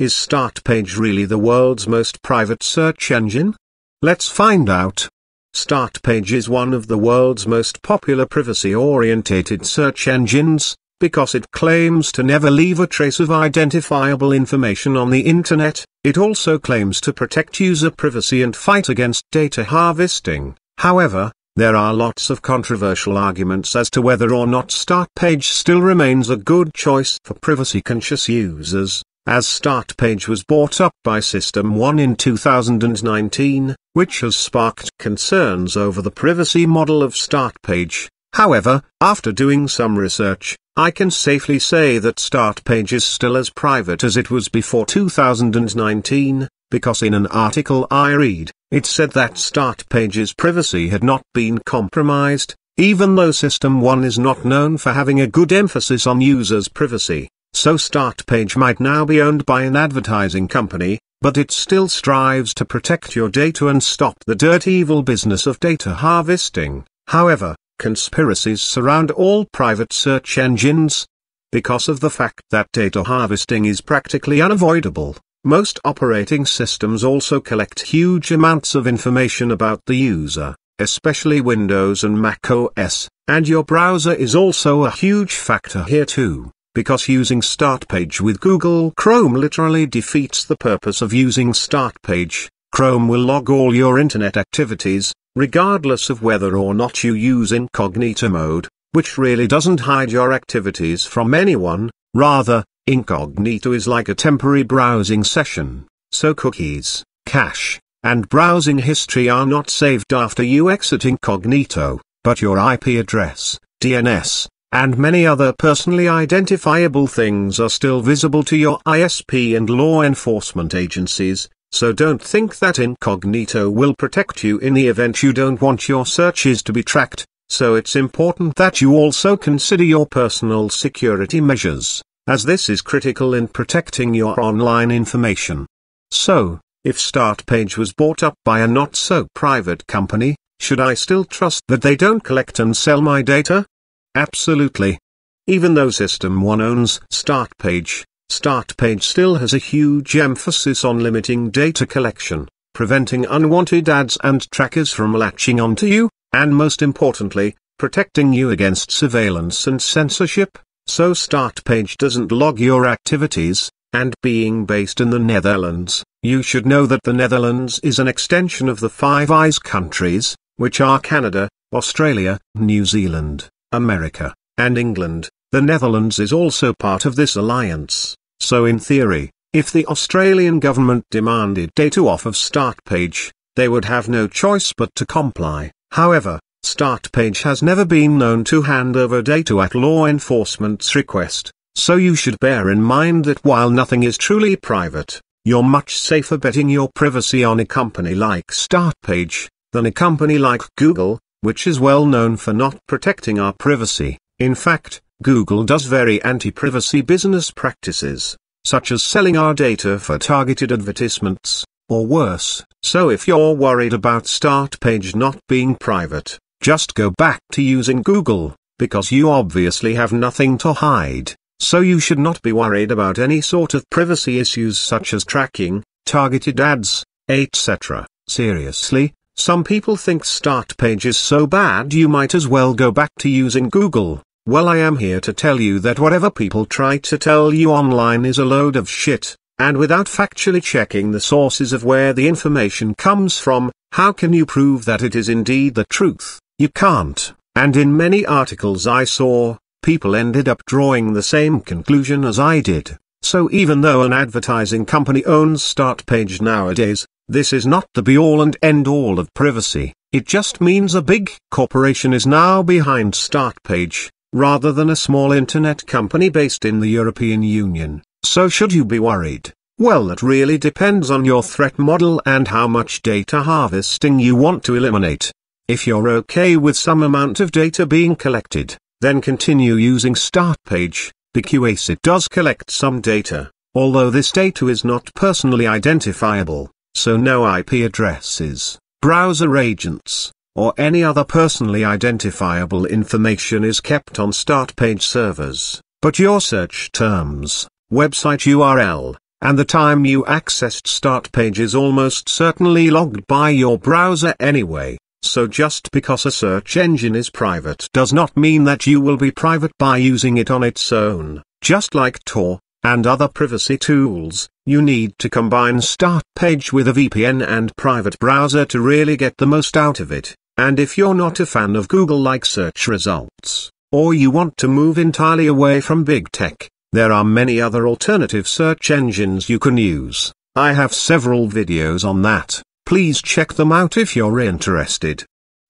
Is Startpage really the world's most private search engine? Let's find out. Startpage is one of the world's most popular privacy-orientated search engines, because it claims to never leave a trace of identifiable information on the internet. It also claims to protect user privacy and fight against data harvesting. However, there are lots of controversial arguments as to whether or not Startpage still remains a good choice for privacy-conscious users, as Startpage was bought up by System1 in 2019, which has sparked concerns over the privacy model of Startpage. However, after doing some research, I can safely say that Startpage is still as private as it was before 2019, because in an article I read, it said that Startpage's privacy had not been compromised, even though System1 is not known for having a good emphasis on users' privacy. So Startpage might now be owned by an advertising company, but it still strives to protect your data and stop the dirty evil business of data harvesting. However, conspiracies surround all private search engines. Because of the fact that data harvesting is practically unavoidable, most operating systems also collect huge amounts of information about the user, especially Windows and Mac OS, and your browser is also a huge factor here too, because using Startpage with Google Chrome literally defeats the purpose of using Startpage. Chrome will log all your internet activities, regardless of whether or not you use incognito mode, which really doesn't hide your activities from anyone. Rather, incognito is like a temporary browsing session, so cookies, cache, and browsing history are not saved after you exit incognito, but your IP address, DNS, and many other personally identifiable things are still visible to your ISP and law enforcement agencies. So don't think that incognito will protect you in the event you don't want your searches to be tracked. So it's important that you also consider your personal security measures, as this is critical in protecting your online information. So, if Startpage was bought up by a not-so-private company, should I still trust that they don't collect and sell my data? Absolutely. Even though System1 owns Startpage, Startpage still has a huge emphasis on limiting data collection, preventing unwanted ads and trackers from latching onto you, and most importantly, protecting you against surveillance and censorship. So Startpage doesn't log your activities, and being based in the Netherlands, you should know that the Netherlands is an extension of the Five Eyes countries, which are Canada, Australia, New Zealand, America, and England. The Netherlands is also part of this alliance. So in theory, if the Australian government demanded data off of Startpage, they would have no choice but to comply. However, Startpage has never been known to hand over data at law enforcement's request, so you should bear in mind that while nothing is truly private, you're much safer betting your privacy on a company like Startpage, than a company like Google, which is well known for not protecting our privacy. In fact, Google does very anti-privacy business practices, such as selling our data for targeted advertisements, or worse. So if you're worried about Startpage not being private, just go back to using Google, because you obviously have nothing to hide, so you should not be worried about any sort of privacy issues such as tracking, targeted ads, etc. Seriously, some people think Startpage is so bad you might as well go back to using Google. Well, I am here to tell you that whatever people try to tell you online is a load of shit, and without factually checking the sources of where the information comes from, how can you prove that it is indeed the truth? You can't, and in many articles I saw, people ended up drawing the same conclusion as I did. So even though an advertising company owns Startpage nowadays, this is not the be-all and end-all of privacy. It just means a big corporation is now behind Startpage, rather than a small internet company based in the European Union. So should you be worried? Well, that really depends on your threat model and how much data harvesting you want to eliminate. If you're okay with some amount of data being collected, then continue using Startpage, because it does collect some data, although this data is not personally identifiable, so no IP addresses, browser agents, or any other personally identifiable information is kept on Startpage servers, but your search terms, website URL, and the time you accessed Startpage is almost certainly logged by your browser anyway. So just because a search engine is private does not mean that you will be private by using it on its own. Just like Tor and other privacy tools, you need to combine Startpage with a VPN and private browser to really get the most out of it. And if you're not a fan of Google-like search results, or you want to move entirely away from big tech, there are many other alternative search engines you can use. I have several videos on that. Please check them out if you're interested.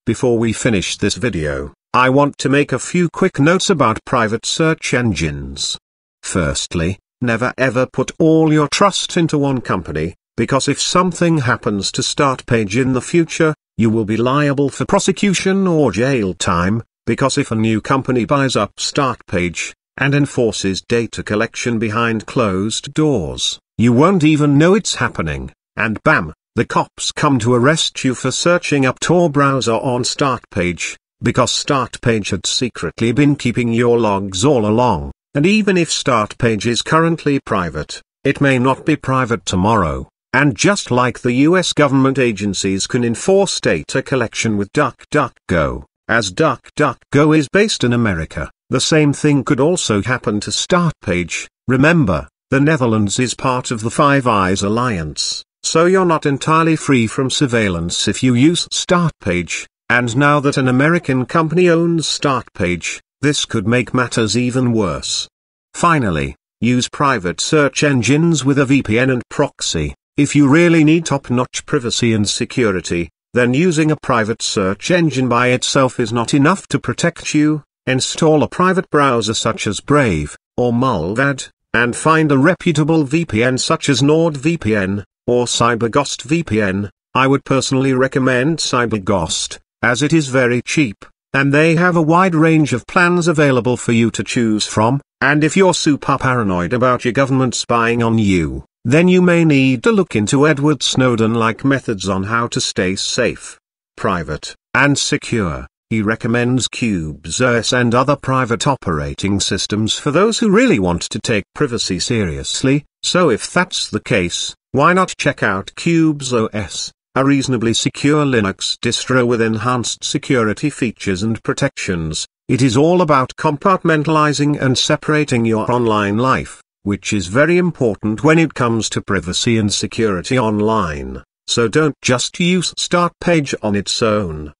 Before we finish this video, I want to make a few quick notes about private search engines. Firstly, never ever put all your trust into one company, because if something happens to Startpage in the future, you will be liable for prosecution or jail time, because if a new company buys up Startpage and enforces data collection behind closed doors, you won't even know it's happening, and bam, the cops come to arrest you for searching up Tor browser on Startpage, because Startpage had secretly been keeping your logs all along. And even if Startpage is currently private, it may not be private tomorrow. And just like the US government agencies can enforce data collection with DuckDuckGo, as DuckDuckGo is based in America, the same thing could also happen to Startpage. Remember, the Netherlands is part of the Five Eyes Alliance, so you're not entirely free from surveillance if you use Startpage, and now that an American company owns Startpage, this could make matters even worse. Finally, use private search engines with a VPN and proxy. If you really need top-notch privacy and security, then using a private search engine by itself is not enough to protect you. Install a private browser such as Brave or Mullvad, and find a reputable VPN such as NordVPN or CyberGhost VPN. I would personally recommend CyberGhost, as it is very cheap, and they have a wide range of plans available for you to choose from. And if you're super paranoid about your government spying on you, then you may need to look into Edward Snowden-like methods on how to stay safe, private, and secure. He recommends CubeOS and other private operating systems for those who really want to take privacy seriously. So if that's the case, why not check out CubeOS, a reasonably secure Linux distro with enhanced security features and protections. It is all about compartmentalizing and separating your online life, which is very important when it comes to privacy and security online. So don't just use Startpage on its own.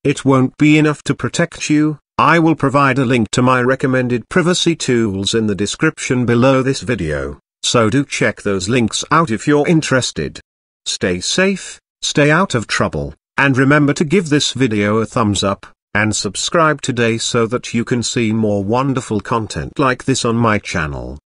It won't be enough to protect you. I will provide a link to my recommended privacy tools in the description below this video, so do check those links out if you're interested. Stay safe, stay out of trouble, and remember to give this video a thumbs up, and subscribe today so that you can see more wonderful content like this on my channel.